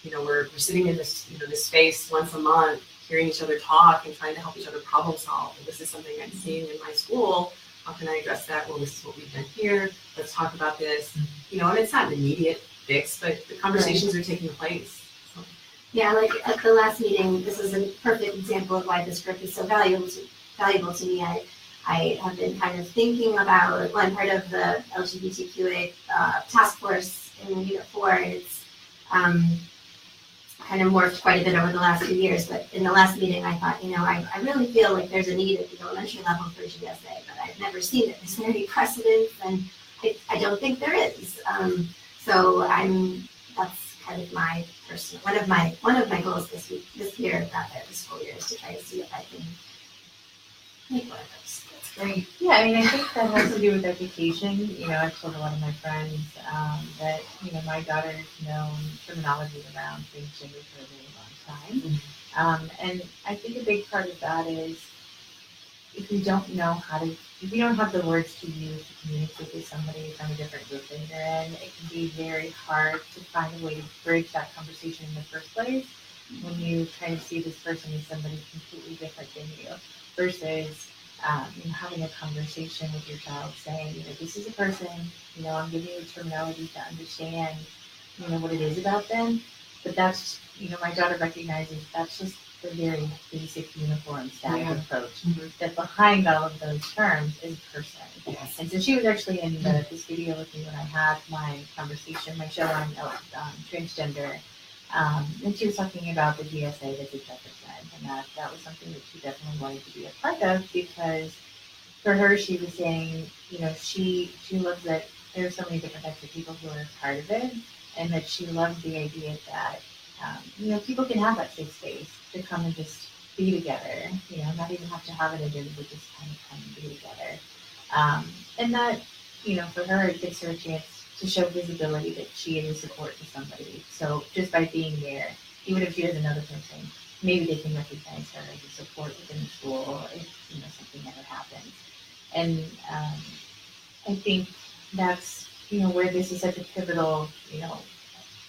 we're sitting in this this space once a month, hearing each other talk and trying to help each other problem solve. And this is something I'm seeing in my school. How can I address that? Well, this is what we've done here. Let's talk about this. And it's not an immediate fix, but the conversations are taking place. So. Yeah, like at the last meeting, this is a perfect example of why this group is so valuable to me. I have been kind of thinking about, well, I'm part of the LGBTQA task force in Unit 4, and it's kind of morphed quite a bit over the last few years. But in the last meeting, I thought, I really feel like there's a need at the elementary level for GSA, but I've never seen it. Is there any precedence? And I don't think there is. So that's kind of my personal, one of my goals this year, this school year, is to try to see if I can make one of those. That's great. Yeah, I mean, I think that has to do with education. I've told a lot of my friends that, my daughter's known terminology around transgender for a really long time. And I think a big part of that is if we don't have the words to use to communicate with somebody from a different group than you're in, it can be very hard to find a way to bridge that conversation in the first place when you try to see this person as somebody completely different than you, versus having a conversation with your child saying, this is a person, I'm giving you terminology to understand, what it is about them. But that's, my daughter recognizes that's just the very basic uniform static approach. That behind all of those terms is a person. Yes. And so she was actually in this video with me when I had my conversation, my show on transgender. And she was talking about the GSA that did represent, and that was something that she definitely wanted to be a part of, because for her, she was saying, she loves that there are so many different types of people who are part of it, and that she loves the idea that, people can have that safe space to come and just be together, not even have to have an agenda, but just kind of come and be together. And that, for her, it gives her a chance to show visibility that she is a support to somebody. So just by being there, even if she doesn't know the person, maybe they can recognize her as a support within the school if, something ever happens. And I think that's, where this is such a pivotal,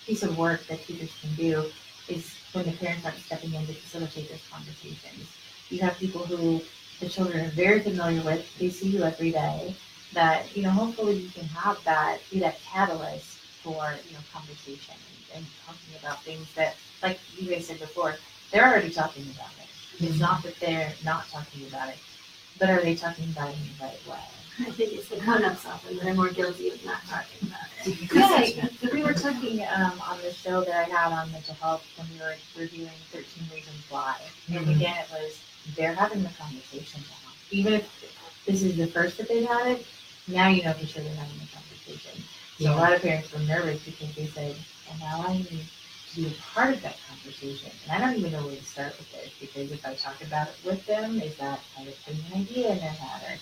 piece of work that teachers can do is when the parents aren't stepping in to facilitate those conversations. You have people who the children are very familiar with, they see you every day, that, hopefully you can have that, be that catalyst for, conversation and talking about things that, like you guys said before, they're already talking about it. It's not that they're not talking about it, but are they talking about it in the right way? I think it's the grown-ups often that are more guilty of not talking about it. Yeah, we were talking on the show that I had on mental health when we were reviewing 13 Reasons Why. And again, it was, they're having the conversation now. Even if this is the first that they've had it, now you know for sure they're having the conversation. So a lot of parents were nervous because they said, and now I need to be a part of that conversation. And I don't even know where to start with this, because if I talk about it with them, is that kind of putting an idea in their head?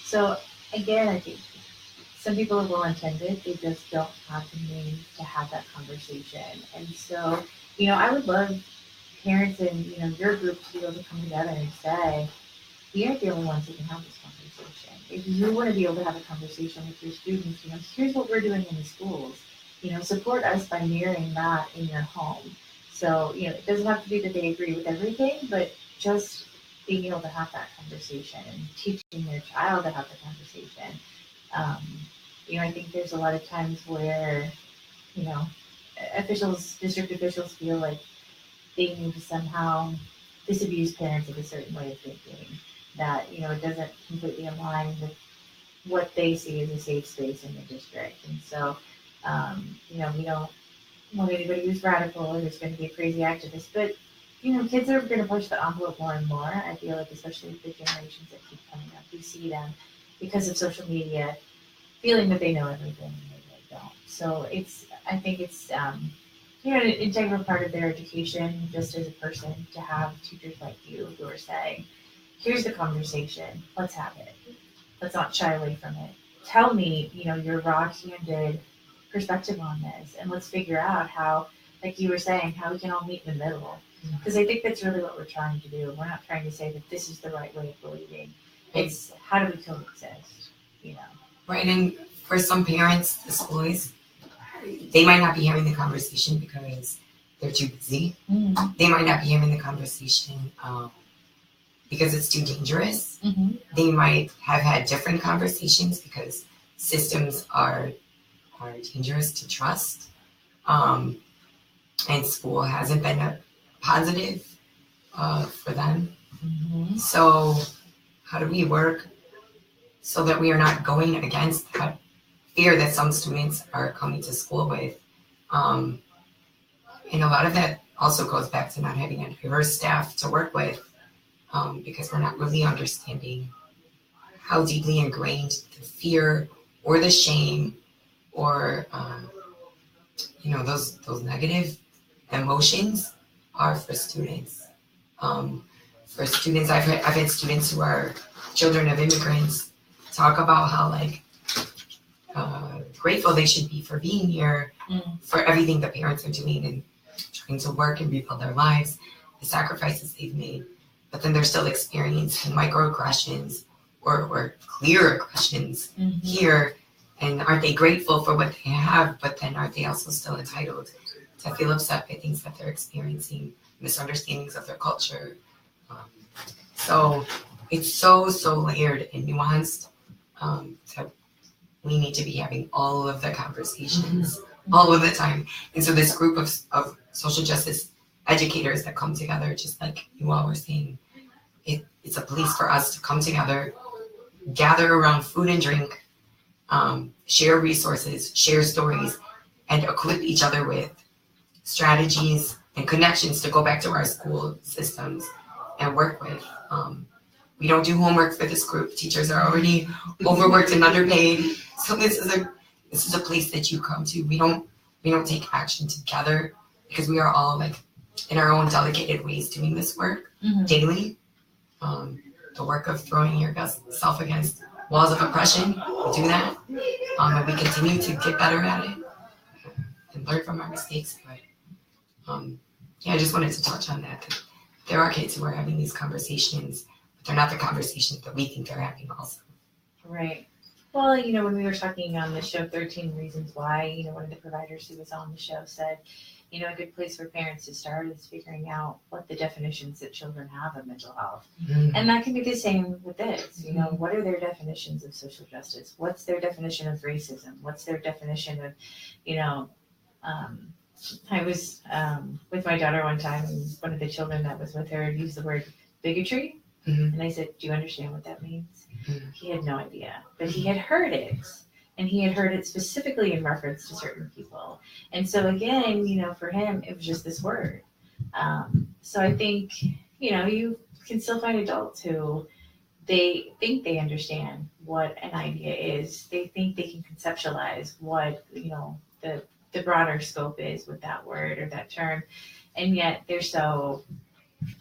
So again, I think some people are well-intended, they just don't have the means to have that conversation. And so, I would love parents and, your group to be able to come together and say, we aren't the only ones who can have this conversation. If you want to be able to have a conversation with your students, here's what we're doing in the schools. Support us by mirroring that in your home. So, it doesn't have to be that they agree with everything, but just being able to have that conversation and teaching their child to have the conversation. I think there's a lot of times where, district officials feel like they need to somehow disabuse parents of a certain way of thinking, that, it doesn't completely align with what they see as a safe space in the district. And so, we don't want anybody who's radical or who's going to be a crazy activist, but kids are going to push the envelope more and more. I feel like, especially with the generations that keep coming up, we see them because of social media feeling that they know everything and they really don't. So I think it's an integral part of their education, just as a person, to have teachers like you who are saying, here's the conversation, let's have it. Let's not shy away from it. Tell me, your raw-handed perspective on this, and let's figure out how, like you were saying, how we can all meet in the middle. Because I think that's really what we're trying to do. We're not trying to say that this is the right way of believing. It's how do we coexist, Right, and for some parents, the schools, they might not be hearing the conversation because they're too busy. Mm-hmm. They might not be hearing the conversation because it's too dangerous. Mm-hmm. They might have had different conversations because systems are dangerous to trust. And school hasn't been a positive for them. Mm-hmm. So how do we work so that we are not going against that fear that some students are coming to school with? And a lot of that also goes back to not having a diverse staff to work with, because we're not really understanding how deeply ingrained the fear or the shame or those negative emotions are for students. For students, I've had students who are children of immigrants talk about how grateful they should be for being here, for everything the parents are doing and trying to work and rebuild their lives, the sacrifices they've made, but then they're still experiencing microaggressions or clear aggressions here. And aren't they grateful for what they have, but then aren't they also still entitled to feel upset by things that they're experiencing, misunderstandings of their culture? So it's so layered and nuanced. So we need to be having all of the conversations all of the time. And so this group of social justice educators that come together, just like you all were saying, it's a place for us to come together, gather around food and drink, share resources, share stories, and equip each other with strategies and connections to go back to our school systems and work with. We don't do homework for this group. Teachers are already overworked and underpaid. So this is a place that you come to. We don't take action together because we are all in our own delegated ways doing this work daily. The work of throwing yourself against walls of oppression, we do that. And we continue to get better at it and learn from our mistakes. But Yeah, I just wanted to touch on that. There are kids who are having these conversations, but they're not the conversations that we think they're having also. Right. Well, when we were talking on the show 13 Reasons Why, one of the providers who was on the show said, a good place for parents to start is figuring out what the definitions that children have of mental health. Mm-hmm. And that can be the same with this. What are their definitions of social justice? What's their definition of racism? What's their definition of, I was with my daughter one time, and one of the children that was with her used the word bigotry. Mm-hmm. And I said, do you understand what that means? Mm-hmm. He had no idea, but he had heard it. And he had heard it specifically in reference to certain people. And so again, for him, it was just this word. So I think, you can still find adults who they think they understand what an idea is. They think they can conceptualize what, the broader scope is with that word or that term. And yet they're so,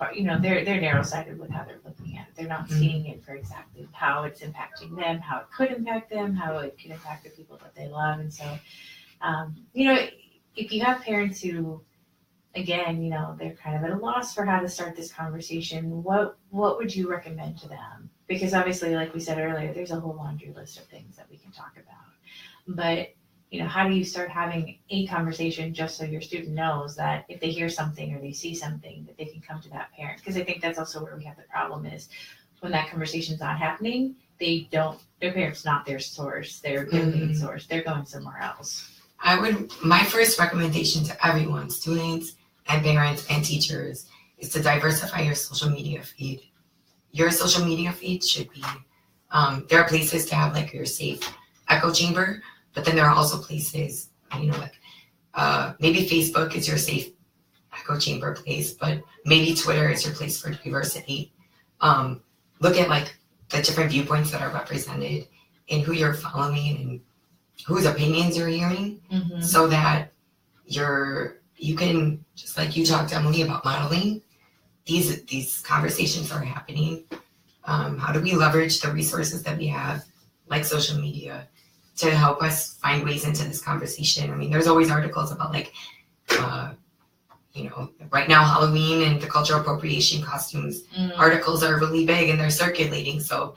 they're narrow-sighted with how they're looking at it. They're not seeing it for exactly how it's impacting them, how it could impact them, how it could impact the people that they love. And so, if you have parents who, again, they're kind of at a loss for how to start this conversation, what would you recommend to them? Because obviously, like we said earlier, there's a whole laundry list of things that we can talk about. But how do you start having a conversation just so your student knows that if they hear something or they see something, that they can come to that parent? Because I think that's also where we have the problem is when that conversation's not happening, their parent's not their source, their main source. They're going somewhere else. My first recommendation to everyone, students and parents and teachers, is to diversify your social media feed. Your social media feed should be, there are places to have like your safe echo chamber, but then there are also places, maybe Facebook is your safe echo chamber place, but maybe Twitter is your place for diversity. Look at like the different viewpoints that are represented and who you're following and whose opinions you're hearing, so that you can, just like you talked, Emily, about modeling, these conversations are happening. How do we leverage the resources that we have, like social media, to help us find ways into this conversation? I mean, there's always articles about like, right now Halloween and the cultural appropriation costumes articles are really big and they're circulating. So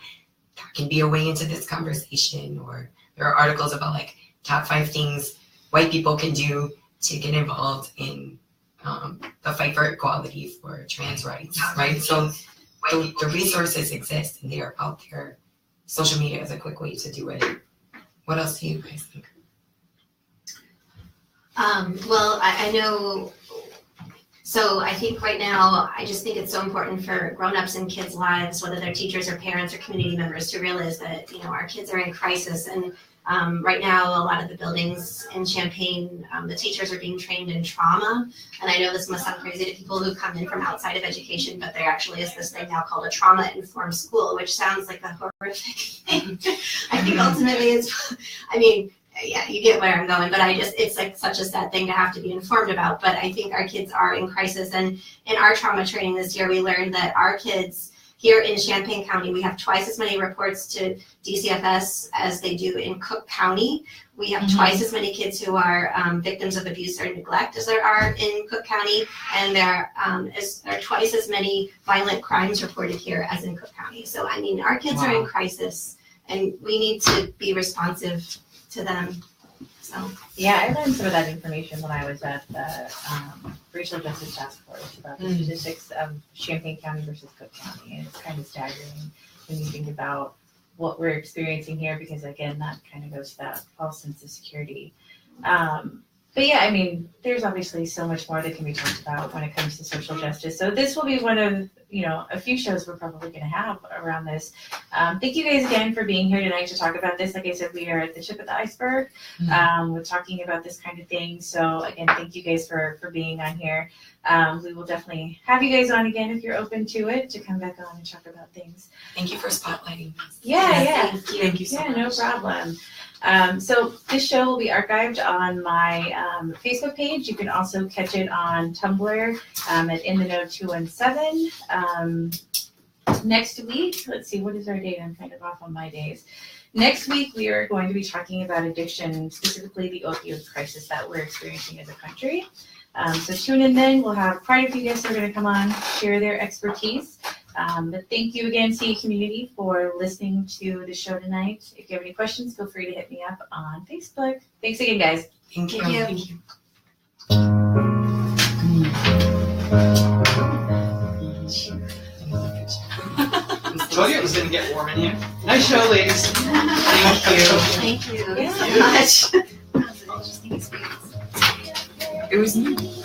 that can be a way into this conversation. Or there are articles about like top 5 things white people can do to get involved in the fight for equality for trans rights, right? So the resources exist and they are out there. Social media is a quick way to do it. What else do you guys think? Well, I know, so I think right now, I just think it's so important for grown-ups in kids' lives, whether they're teachers or parents or community members, to realize that, our kids are in crisis. And right now, a lot of the buildings in Champaign, the teachers are being trained in trauma. And I know this must sound crazy to people who come in from outside of education, but there actually is this thing now called a trauma-informed school, which sounds like a horrific thing. I think ultimately yeah, you get where I'm going, but it's like such a sad thing to have to be informed about. But I think our kids are in crisis. And in our trauma training this year, we learned that our kids here in Champaign County, we have twice as many reports to DCFS as they do in Cook County. We have twice as many kids who are victims of abuse or neglect as there are in Cook County. And there are twice as many violent crimes reported here as in Cook County. So, our kids are in crisis and we need to be responsive to them. So yeah, I learned some of that information when I was at the Racial Justice Task Force about the statistics of Champaign County versus Cook County, and it's kind of staggering when you think about what we're experiencing here, because again, that kind of goes to that false sense of security. But yeah, there's obviously so much more that can be talked about when it comes to social justice. So this will be one of, a few shows we're probably going to have around this. Thank you guys again for being here tonight to talk about this. Like I said, we are at the tip of the iceberg. We're talking about this kind of thing. So again, thank you guys for being on here. We will definitely have you guys on again if you're open to it, to come back on and talk about things. Thank you for spotlighting us. Yeah. Thank you so much. No problem. So this show will be archived on my Facebook page. You can also catch it on Tumblr at In the Know 217. Next week, let's see, what is our date? I'm kind of off on my days. Next week, we are going to be talking about addiction, specifically the opioid crisis that we're experiencing as a country. So tune in then. We'll have quite a few guests who are going to come on, share their expertise. But thank you again, CE Community, for listening to the show tonight. If you have any questions, feel free to hit me up on Facebook. Thanks again, guys. Thank you. Thank you. Told you it was going to get warm in here. Nice show, ladies. Thank you. Thank you Yeah. so much. That was an interesting experience. It was neat.